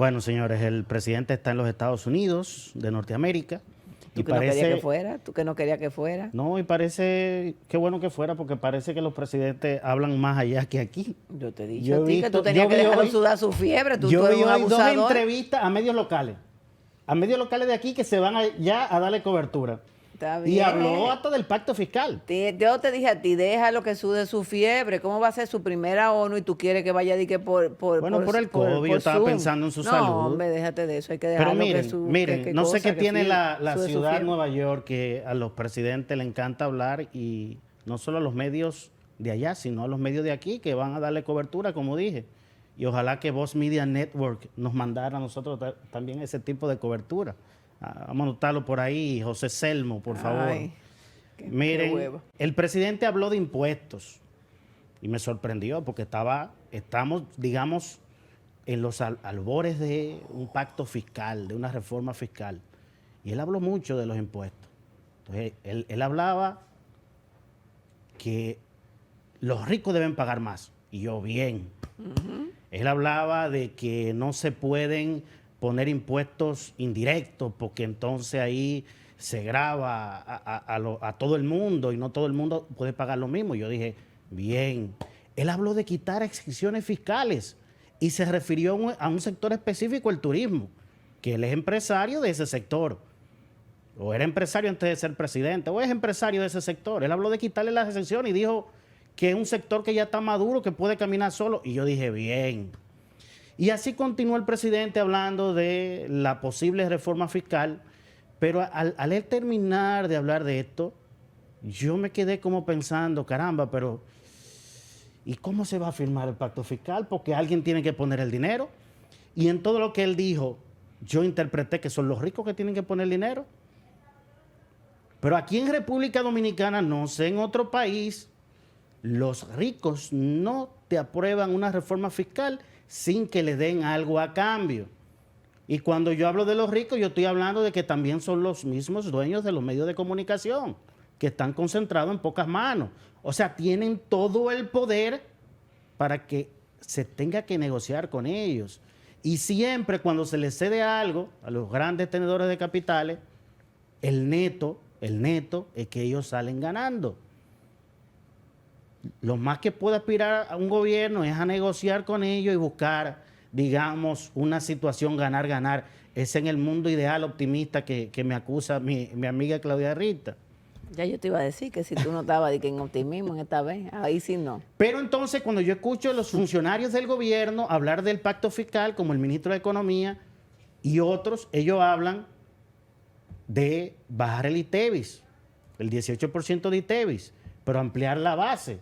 Bueno, señores, el presidente está en los Estados Unidos de Norteamérica. ¿Tú que no querías que fuera? ¿Tú que no querías que fuera? No, y parece, qué bueno que fuera, porque parece que los presidentes hablan más allá que aquí. Yo te he dicho Yo he a ti que visto- tú tenías yo que vi dejarlo hoy- sudar su fiebre. Tú Yo eres vi un hoy dos abusador. entrevistas a medios locales de aquí que se van ya a darle cobertura. Está Y bien. habló hasta del pacto fiscal. Yo te dije a ti, déjalo que sude su fiebre. ¿Cómo va a ser su primera ONU y tú quieres que vaya de que Bueno, por el COVID, yo estaba Zoom? pensando en su no, salud. No, hombre, déjate de eso. Hay que Pero dejarlo miren, que su... miren, no sé qué tiene la sude su ciudad de fiebre. Nueva York, que a los presidentes le encanta hablar, y no solo a los medios de allá, sino a los medios de aquí, que van a darle cobertura, como dije. Y ojalá que Voz Media Network nos mandara a nosotros también ese tipo de cobertura. Vamos a anotarlo por ahí, José Selmo, por favor. Ay, qué Miren, huevo. el presidente habló de impuestos y me sorprendió porque estamos, digamos, en los albores de un pacto fiscal, de una reforma fiscal. Y él habló mucho de los impuestos. Entonces, él hablaba que los ricos deben pagar más. Y yo, bien. Él hablaba de que no se pueden poner impuestos indirectos porque entonces ahí se grava a todo el mundo y no todo el mundo puede pagar lo mismo. Yo dije, bien. Él habló de quitar exenciones fiscales y se refirió a un sector específico, el turismo, que él es empresario de ese sector. O era empresario antes de ser presidente, o es empresario de ese sector. Él habló de quitarle las exenciones y dijo que es un sector que ya está maduro, que puede caminar solo. Y yo dije, bien. Y así continuó el presidente hablando de la posible reforma fiscal, pero al él terminar de hablar de esto, yo me quedé como pensando, caramba, pero ¿y cómo se va a firmar el pacto fiscal? Porque alguien tiene que poner el dinero. Y en todo lo que él dijo, yo interpreté que son los ricos que tienen que poner el dinero. Pero aquí en República Dominicana, no sé, en otro país, los ricos no te aprueban una reforma fiscal sin que le den algo a cambio. Y cuando yo hablo de los ricos, yo estoy hablando de que también son los mismos dueños de los medios de comunicación, que están concentrados en pocas manos. O sea, tienen todo el poder para que se tenga que negociar con ellos. Y siempre cuando se les cede algo a los grandes tenedores de capitales, el neto es que ellos salen ganando. Lo más que puede aspirar a un gobierno es a negociar con ellos y buscar, digamos, una situación ganar-ganar. Es en el mundo ideal optimista que me acusa mi amiga Claudia Rita. Ya yo te iba a decir que si tú no estabas de que en optimismo en esta vez, ahí sí no. Pero entonces cuando yo escucho a los funcionarios del gobierno hablar del pacto fiscal, como el ministro de Economía y otros, ellos hablan de bajar el ITEVIS, el 18% de ITEVIS, pero ampliar la base,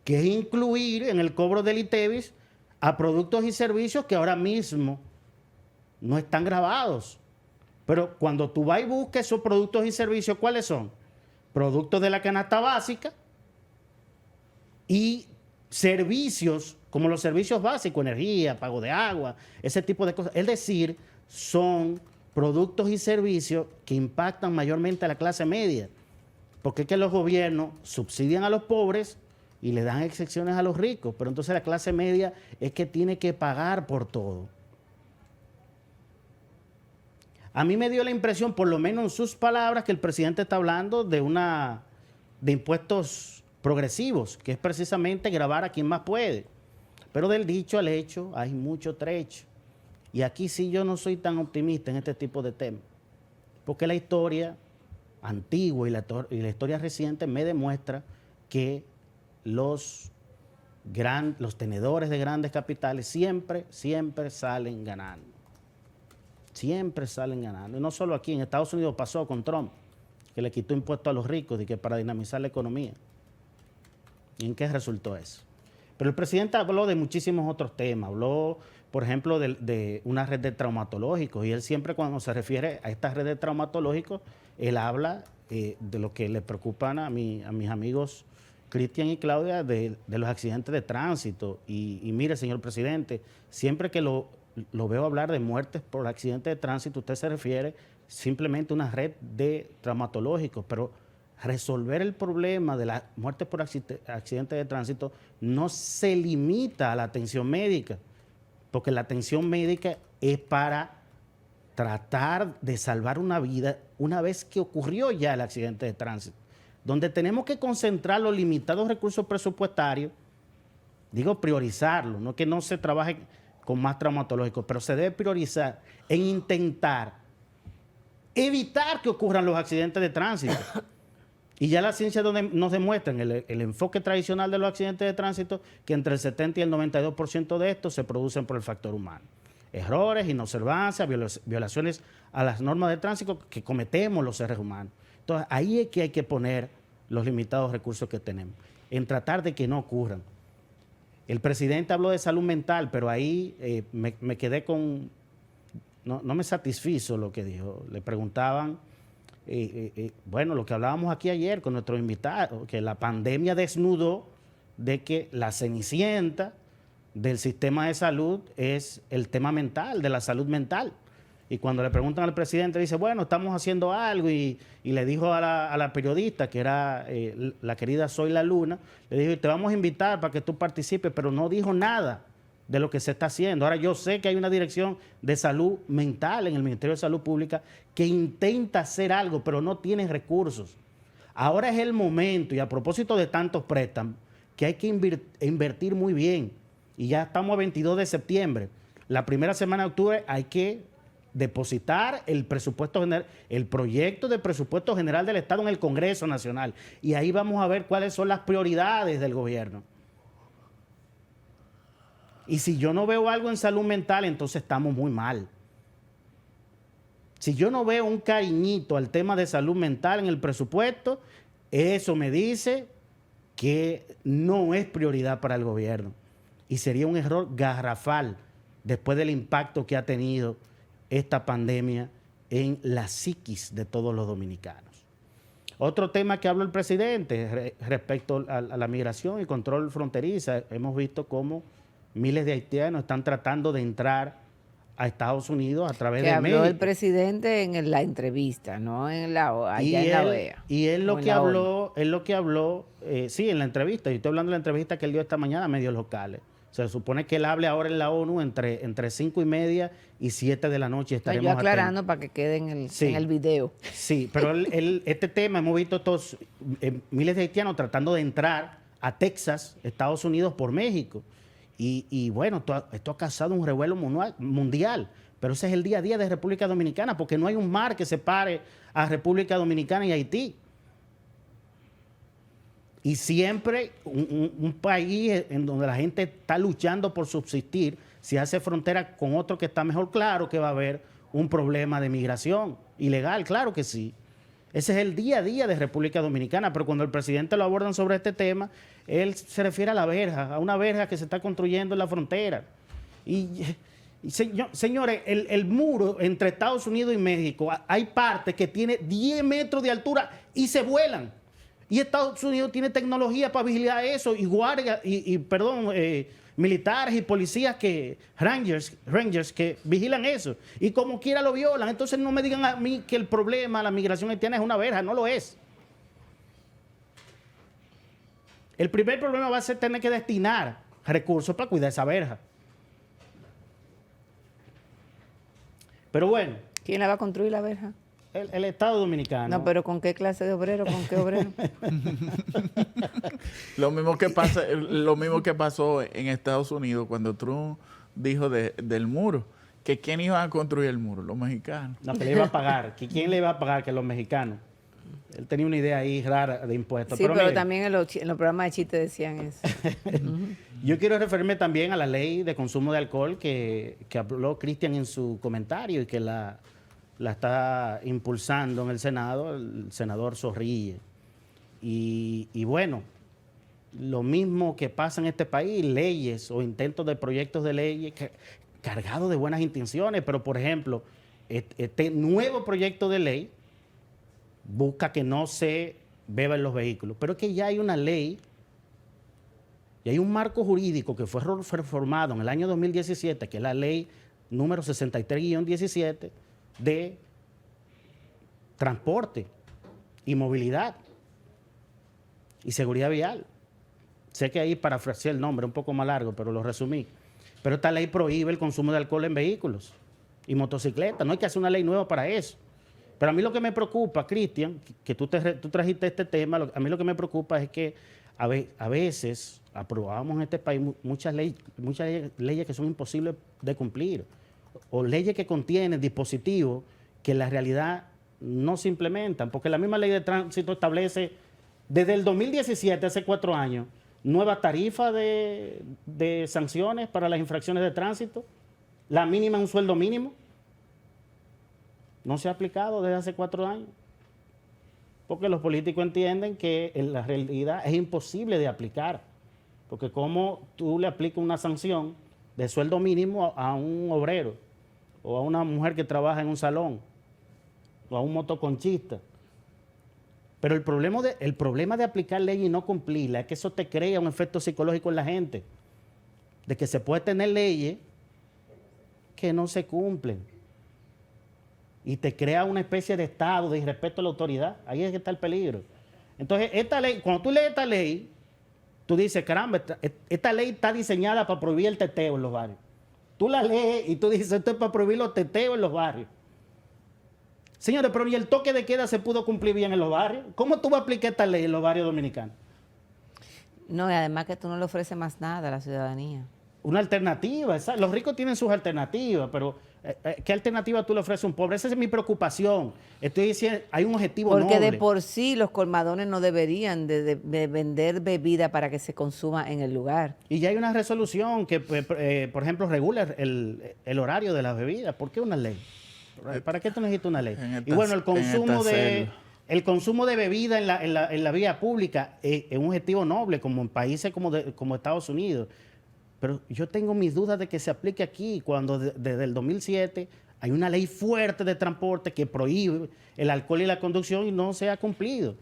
que es incluir en el cobro del ITEVIS a productos y servicios que ahora mismo no están grabados. Pero cuando tú vas y buscas esos productos y servicios, ¿cuáles son? Productos de la canasta básica y servicios como los servicios básicos, energía, pago de agua, ese tipo de cosas. Es decir, son productos y servicios que impactan mayormente a la clase media. Porque es que los gobiernos subsidian a los pobres y le dan excepciones a los ricos, pero entonces la clase media es que tiene que pagar por todo. A mí me dio la impresión, por lo menos en sus palabras, que el presidente está hablando de impuestos progresivos, que es precisamente gravar a quien más puede. Pero del dicho al hecho hay mucho trecho. Y aquí sí yo no soy tan optimista en este tipo de temas, porque la historia antigua y la historia reciente me demuestra que los tenedores de grandes capitales siempre salen ganando. Siempre salen ganando. Y no solo aquí, en Estados Unidos pasó con Trump, que le quitó impuestos a los ricos y que para dinamizar la economía. ¿Y en qué resultó eso? Pero el presidente habló de muchísimos otros temas. Habló, por ejemplo, de una red de traumatológicos. Y él siempre, cuando se refiere a esta red de traumatológicos, él habla de lo que le preocupan a mis amigos Cristian y Claudia, de los accidentes de tránsito. Y mire, señor presidente, siempre que lo veo hablar de muertes por accidentes de tránsito, usted se refiere simplemente a una red de traumatológicos, pero resolver el problema de las muertes por accidentes de tránsito no se limita a la atención médica, porque la atención médica es para tratar de salvar una vida una vez que ocurrió ya el accidente de tránsito, donde tenemos que concentrar los limitados recursos presupuestarios, digo priorizarlo, no que no se trabaje con más traumatológicos, pero se debe priorizar en intentar evitar que ocurran los accidentes de tránsito. Y ya la ciencia nos demuestra en el enfoque tradicional de los accidentes de tránsito que entre el 70 y el 92% de estos se producen por el factor humano. Errores, inobservancias, violaciones a las normas de tránsito que cometemos los seres humanos. Entonces, ahí es que hay que poner los limitados recursos que tenemos, en tratar de que no ocurran. El presidente habló de salud mental, pero ahí me quedé con... No me satisfizo lo que dijo. Le preguntaban... bueno, lo que hablábamos aquí ayer con nuestros invitados, que la pandemia desnudó de que la cenicienta del sistema de salud es el tema mental, de la salud mental. Y cuando le preguntan al presidente, dice, bueno, estamos haciendo algo, y le dijo a la periodista, que era la querida Zoila Luna, le dijo, te vamos a invitar para que tú participes, pero no dijo nada de lo que se está haciendo. Ahora, yo sé que hay una dirección de salud mental en el Ministerio de Salud Pública que intenta hacer algo, pero no tiene recursos. Ahora es el momento, y a propósito de tantos préstamos, que hay que invertir muy bien. Y ya estamos a 22 de septiembre. La primera semana de octubre hay que depositar el presupuesto general, el proyecto de presupuesto general del Estado en el Congreso Nacional. Y ahí vamos a ver cuáles son las prioridades del gobierno. Y si yo no veo algo en salud mental, entonces estamos muy mal. Si yo no veo un cariñito al tema de salud mental en el presupuesto, eso me dice que no es prioridad para el gobierno. Y sería un error garrafal después del impacto que ha tenido esta pandemia en la psiquis de todos los dominicanos. Otro tema que habló el presidente respecto a la migración y control fronteriza. Hemos visto cómo miles de haitianos están tratando de entrar a Estados Unidos a través de México. Que habló el presidente en la entrevista, no en allá en la OEA. Y él lo que habló, sí, en la entrevista. Yo estoy hablando de la entrevista que él dio esta mañana a medios locales. Se supone que él hable ahora en la ONU entre 5:30 y 7 de la noche. Estaremos yo aclarando atentos. Para que quede en el video. Sí, pero este tema, hemos visto estos miles de haitianos tratando de entrar a Texas, Estados Unidos, por México. Y bueno, esto ha causado un revuelo mundial, pero ese es el día a día de República Dominicana, porque no hay un mar que separe a República Dominicana y Haití. Y siempre un país en donde la gente está luchando por subsistir, si hace frontera con otro que está mejor, claro que va a haber un problema de migración ilegal, claro que sí. Ese es el día a día de República Dominicana, pero cuando el presidente lo abordan sobre este tema, él se refiere a la verja, a una verja que se está construyendo en la frontera. Señores, el muro entre Estados Unidos y México, hay partes que tiene 10 metros de altura y se vuelan. Y Estados Unidos tiene tecnología para vigilar eso, y guardias, militares y policías rangers que vigilan eso. Y como quiera lo violan. Entonces no me digan a mí que el problema de la migración haitiana es una verja, no lo es. El primer problema va a ser tener que destinar recursos para cuidar esa verja. Pero bueno. ¿Quién la va a construir la verja? El Estado Dominicano. No, pero ¿con qué clase de obrero? ¿Con qué obrero? Lo mismo que pasó en Estados Unidos cuando Trump dijo del muro. Que ¿quién iba a construir el muro? Los mexicanos. No, que le iba a pagar. ¿Quién le iba a pagar? Que los mexicanos. Él tenía una idea ahí rara de impuestos. Sí, pero miren, también en los programas de chistes decían eso. Yo quiero referirme también a la ley de consumo de alcohol que habló Cristian en su comentario y que la está impulsando en el Senado, el senador Zorrilla. Y bueno, lo mismo que pasa en este país, leyes o intentos de proyectos de leyes cargados de buenas intenciones, pero por ejemplo, este nuevo proyecto de ley busca que no se beba en los vehículos, pero es que ya hay una ley y hay un marco jurídico que fue reformado en el año 2017, que es la ley número 63-17 de transporte y movilidad y seguridad vial. Sé que ahí parafraseé el nombre un poco más largo, pero lo resumí. Pero esta ley prohíbe el consumo de alcohol en vehículos. y motocicletas. No hay que hacer una ley nueva para eso. Pero a mí lo que me preocupa, Cristian, que tú trajiste este tema, a mí lo que me preocupa es que a veces aprobamos en este país muchas leyes que son imposibles de cumplir, o leyes que contienen dispositivos que en la realidad no se implementan, porque la misma ley de tránsito establece desde el 2017, hace 4 años, nueva tarifa de sanciones para las infracciones de tránsito, la mínima un sueldo mínimo. No se ha aplicado desde hace 4 años, porque los políticos entienden que en la realidad es imposible de aplicar, porque cómo tú le aplicas una sanción de sueldo mínimo a un obrero, o a una mujer que trabaja en un salón, o a un motoconchista. Pero el problema de aplicar leyes y no cumplirlas es que eso te crea un efecto psicológico en la gente, de que se puede tener leyes que no se cumplen. Y te crea una especie de estado de irrespeto a la autoridad. Ahí es que está el peligro. Entonces, esta ley, cuando tú lees esta ley, tú dices, caramba, esta ley está diseñada para prohibir el teteo en los barrios. Tú la lees y tú dices, esto es para prohibir los teteos en los barrios. Señores, pero ¿y el toque de queda se pudo cumplir bien en los barrios? ¿Cómo tú vas a aplicar esta ley en los barrios dominicanos? No, y además que tú no le ofreces más nada a la ciudadanía. Una alternativa. Los ricos tienen sus alternativas, pero ¿qué alternativa tú le ofreces a un pobre? Esa es mi preocupación. Estoy diciendo, hay un objetivo Porque noble. de por sí los colmadones no deberían de vender bebida para que se consuma en el lugar. Y ya hay una resolución que, por ejemplo, regula el horario de las bebidas. ¿Por qué una ley? ¿Para qué tú necesitas una ley? Y bueno, el consumo de bebida en la vía pública es un objetivo noble, como en países como Estados Unidos. Pero yo tengo mis dudas de que se aplique aquí, cuando desde el 2007 hay una ley fuerte de transporte que prohíbe el alcohol y la conducción y no se ha cumplido.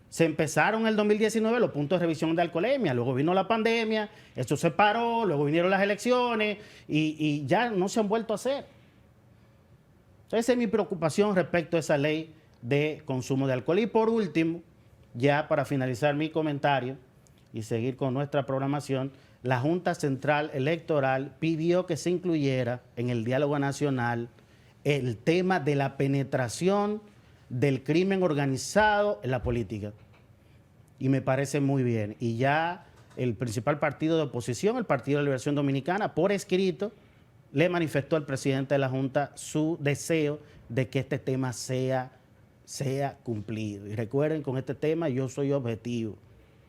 Se empezaron en el 2019 los puntos de revisión de alcoholemia, luego vino la pandemia, esto se paró, luego vinieron las elecciones y ya no se han vuelto a hacer. Entonces, esa es mi preocupación respecto a esa ley de consumo de alcohol. Y por último, ya para finalizar mi comentario y seguir con nuestra programación, la Junta Central Electoral pidió que se incluyera en el diálogo nacional el tema de la penetración del crimen organizado en la política. Y me parece muy bien. Y ya el principal partido de oposición, el Partido de la Liberación Dominicana, por escrito, le manifestó al presidente de la Junta su deseo de que este tema sea cumplido. Y recuerden, con este tema yo soy objetivo.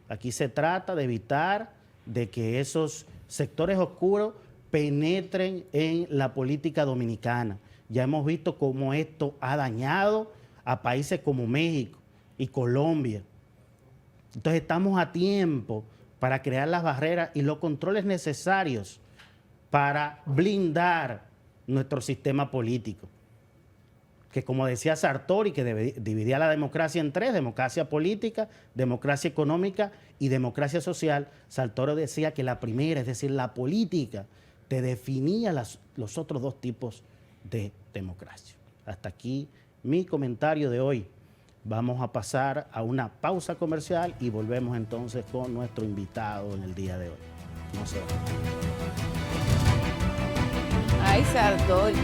Aquí se trata de evitar de que esos sectores oscuros penetren en la política dominicana. Ya hemos visto cómo esto ha dañado a países como México y Colombia. Entonces estamos a tiempo para crear las barreras y los controles necesarios para blindar nuestro sistema político. Que como decía Sartori, que dividía la democracia en 3, democracia política, democracia económica y democracia social. Sartori decía que la primera, es decir, la política, te definía los otros 2 tipos de democracia. Hasta aquí mi comentario de hoy. Vamos a pasar a una pausa comercial y volvemos entonces con nuestro invitado en el día de hoy. No se vayan. Ay, Sartori.